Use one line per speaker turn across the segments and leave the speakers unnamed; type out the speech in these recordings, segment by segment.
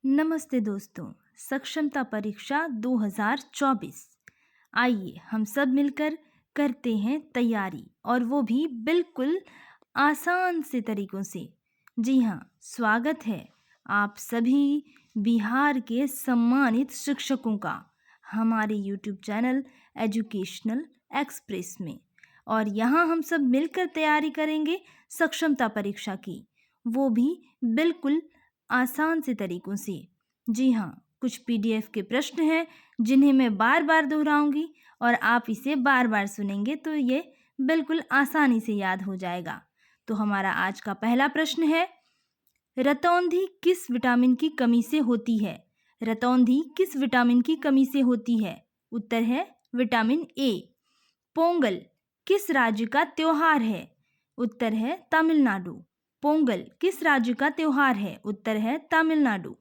नमस्ते दोस्तों। सक्षमता परीक्षा 2024। आइए हम सब मिलकर करते हैं तैयारी, और वो भी बिल्कुल आसान से तरीकों से। जी हाँ, स्वागत है आप सभी बिहार के सम्मानित शिक्षकों का हमारे यूट्यूब चैनल एजुकेशनल एक्सप्रेस में। और यहाँ हम सब मिलकर तैयारी करेंगे सक्षमता परीक्षा की, वो भी बिल्कुल आसान से तरीकों से। जी हाँ, कुछ पीडीएफ के प्रश्न हैं जिन्हें मैं बार बार दोहराऊंगी और आप इसे बार बार सुनेंगे तो ये बिल्कुल आसानी से याद हो जाएगा। तो हमारा आज का पहला प्रश्न है, रतौंधी किस विटामिन की कमी से होती है? रतौंधी किस विटामिन की कमी से होती है? उत्तर है विटामिन ए। पोंगल किस राज्य का त्योहार है? उत्तर है तमिलनाडु। पोंगल किस राज्य का त्योहार है? उत्तर है तमिलनाडु।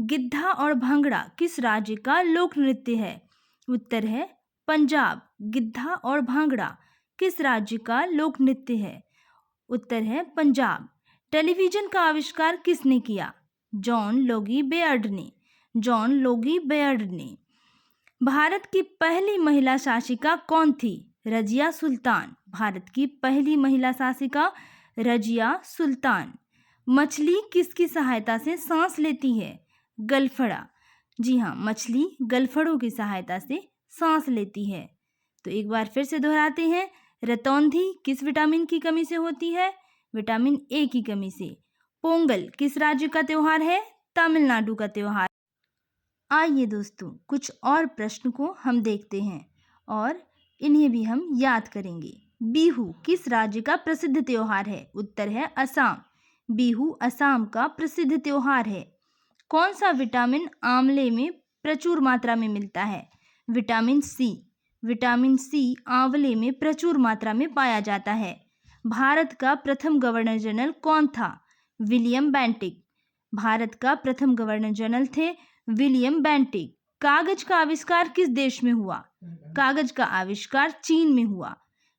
गिद्धा और भांगड़ा किस राज्य का लोक नृत्य है? उत्तर है पंजाब। गिद्धा और भांगड़ा किस राज्य का लोक नृत्य है? उत्तर है पंजाब। टेलीविजन का आविष्कार किसने किया? जॉन लोगी बेयर्ड ने। जॉन लोगी बेयर्ड ने। भारत की पहली महिला शासिका कौन थी? रजिया सुल्तान। भारत की पहली महिला शासिका रजिया सुल्तान। मछली किसकी सहायता से सांस लेती है? गलफड़ा। जी हाँ, मछली गलफड़ों की सहायता से सांस लेती है। तो एक बार फिर से दोहराते हैं, रतौंधी किस विटामिन की कमी से होती है? विटामिन ए की कमी से। पोंगल किस राज्य का त्योहार है? तमिलनाडु का त्योहार। आइए दोस्तों, कुछ और प्रश्न को हम देखते हैं और इन्हें भी हम याद करेंगे। बिहू किस राज्य का प्रसिद्ध त्योहार है? उत्तर है असम। बिहू असम का प्रसिद्ध त्योहार है। कौन सा विटामिन आंवले में प्रचुर मात्रा में मिलता है? Vitamin C. विटामिन सी आंवले में प्रचुर मात्रा में पाया जाता है। भारत का प्रथम गवर्नर जनरल कौन था? William Bentinck. भारत का प्रथम गवर्नर जनरल थे विलियम बेंटिक। कागज का आविष्कार किस देश में हुआ? कागज का आविष्कार चीन में हुआ।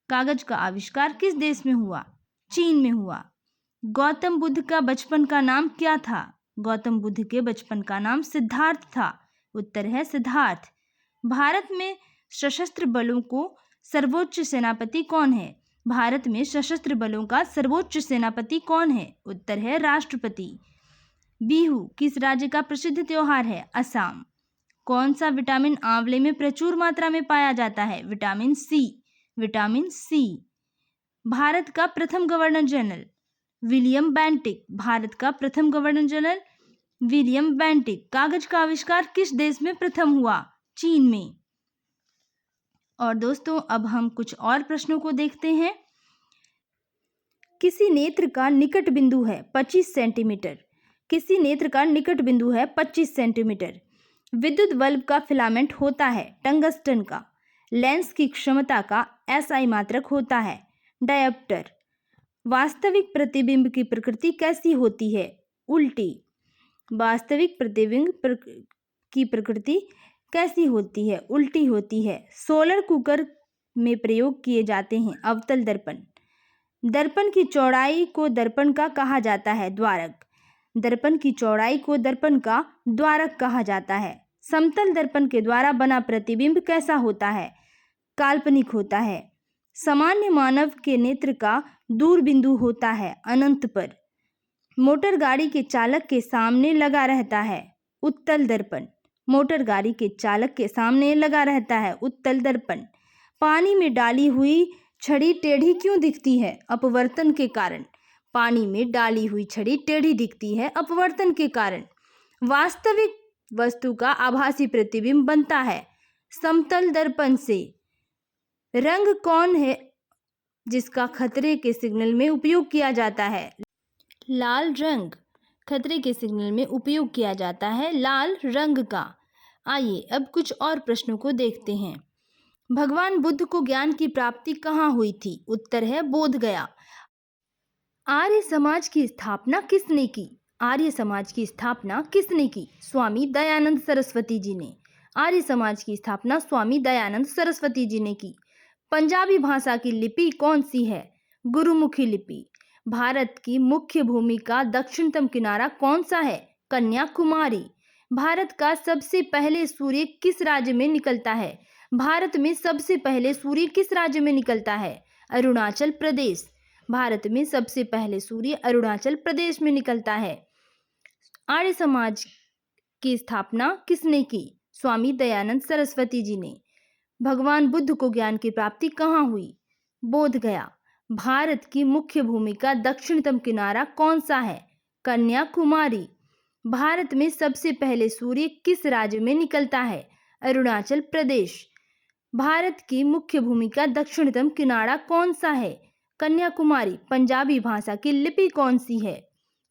कागज का आविष्कार किस देश में हुआ? चीन में हुआ। गौतम बुद्ध का बचपन का नाम क्या था? गौतम बुद्ध के बचपन का नाम सिद्धार्थ था। उत्तर है सिद्धार्थ। भारत में सशस्त्र बलों को सर्वोच्च सेनापति कौन है? भारत में सशस्त्र बलों का सर्वोच्च सेनापति कौन है? उत्तर है राष्ट्रपति। बिहू किस राज्य का प्रसिद्ध त्योहार है? असम। कौन सा विटामिन आंवले में प्रचुर मात्रा में पाया जाता है? Vitamin C. Vitamin C. Bharat का प्रथम governor general William Bentinck. Bharat का प्रथम गवर्नर जनरल विलियम बेंटिक। कागज का आविष्कार किस देश में प्रथम हुआ? चीन में। और दोस्तों, अब हम कुछ और प्रश्नों को देखते हैं। किसी नेत्र का निकट बिंदु है 25 सेंटीमीटर। किसी नेत्र का निकट बिंदु है 25 सेंटीमीटर। विद्युत बल्ब का फिलामेंट होता है टंगस्टन का। लेंस की क्षमता का एसआई मात्रक होता है डायोप्टर। वास्तविक प्रतिबिंब की प्रकृति कैसी होती है? उल्टी। वास्तविक प्रतिबिंब की प्रकृति कैसी होती है? उल्टी होती है। सोलर कुकर में प्रयोग किए जाते हैं अवतल दर्पण। दर्पण की चौड़ाई को दर्पण का कहा जाता है द्वारक। दर्पण की चौड़ाई को दर्पण का द्वारक कहा जाता है। समतल दर्पण के द्वारा बना प्रतिबिंब कैसा होता है? काल्पनिक होता है। सामान्य मानव के नेत्र का दूर बिंदु होता है अनंत पर। मोटर गाड़ी के चालक के सामने लगा रहता है उत्तल दर्पण। मोटर गाड़ी के चालक के सामने लगा रहता है उत्तल दर्पण। पानी में डाली हुई छड़ी टेढ़ी क्यों दिखती है? अपवर्तन के कारण। पानी में डाली हुई छड़ी टेढ़ी दिखती है अपवर्तन के कारण। वास्तविक वस्तु का आभासी प्रतिबिंब बनता है समतल दर्पण से। रंग कौन है जिसका खतरे के सिग्नल में उपयोग किया जाता है? लाल रंग खतरे के सिग्नल में उपयोग किया जाता है लाल रंग का। आइए अब कुछ और प्रश्नों को देखते हैं। भगवान बुद्ध को ज्ञान की प्राप्ति कहाँ हुई थी? उत्तर है बोध गया। आर्य समाज की स्थापना किसने की? आर्य समाज की स्थापना किसने की? स्वामी दयानंद सरस्वती जी ने। आर्य समाज की स्थापना स्वामी दयानंद सरस्वती जी ने की। पंजाबी भाषा की लिपि कौन सी है? गुरुमुखी लिपि। भारत की मुख्य भूमि का दक्षिणतम किनारा कौन सा है? कन्याकुमारी। भारत का सबसे पहले सूर्य किस राज्य में निकलता है? भारत में सबसे पहले सूर्य किस राज्य में निकलता है? अरुणाचल प्रदेश। भारत में सबसे पहले सूर्य अरुणाचल प्रदेश में निकलता है। आर्य समाज की स्थापना किसने की? स्वामी दयानंद सरस्वती जी ने। भगवान बुद्ध को ज्ञान की प्राप्ति कहाँ हुई? बोध गया। भारत की मुख्य भूमि का दक्षिणतम किनारा कौन सा है? कन्याकुमारी। भारत में सबसे पहले सूर्य किस राज्य में निकलता है? अरुणाचल प्रदेश। भारत की मुख्य भूमि का दक्षिणतम किनारा कौन सा है? कन्याकुमारी। पंजाबी भाषा की लिपि कौन सी है?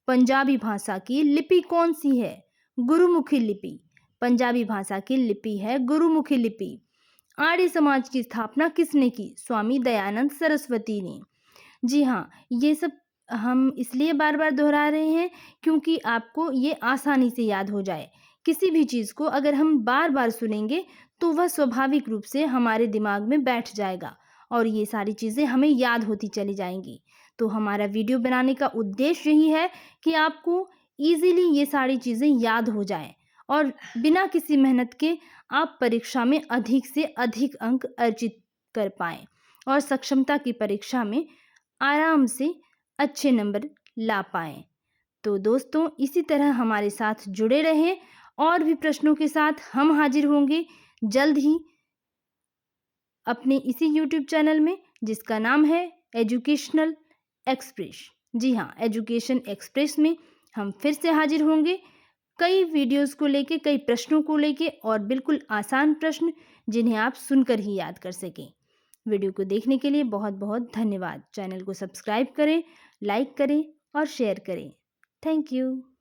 पंजाबी भाषा की लिपि कौन सी है? गुरुमुखी लिपि। पंजाबी भाषा की लिपि है गुरुमुखी लिपि। आर्य समाज की स्थापना किसने की? स्वामी दयानंद सरस्वती ने। जी हाँ, ये सब हम इसलिए बार बार दोहरा रहे हैं क्योंकि आपको ये आसानी से याद हो जाए। किसी भी चीज़ को अगर हम बार बार सुनेंगे तो वह स्वाभाविक रूप से हमारे दिमाग में बैठ जाएगा और ये सारी चीज़ें हमें याद होती चली जाएंगी। तो हमारा वीडियो बनाने का उद्देश्य यही है कि आपको ईज़िली ये सारी चीज़ें याद हो जाएं और बिना किसी मेहनत के आप परीक्षा में अधिक से अधिक अंक अर्जित कर पाएं और सक्षमता की परीक्षा में आराम से अच्छे नंबर ला पाएं। तो दोस्तों, इसी तरह हमारे साथ जुड़े रहें और भी प्रश्नों के साथ हम हाजिर होंगे जल्द ही अपने इसी YouTube चैनल में, जिसका नाम है एजुकेशनल एक्सप्रेस। जी हाँ, एजुकेशन एक्सप्रेस में हम फिर से हाजिर होंगे कई वीडियोस को लेके, कई प्रश्नों को लेके और बिल्कुल आसान प्रश्न जिन्हें आप सुनकर ही याद कर सकें। वीडियो को देखने के लिए बहुत बहुत धन्यवाद। चैनल को सब्सक्राइब करें, लाइक करें और शेयर करें। Thank you.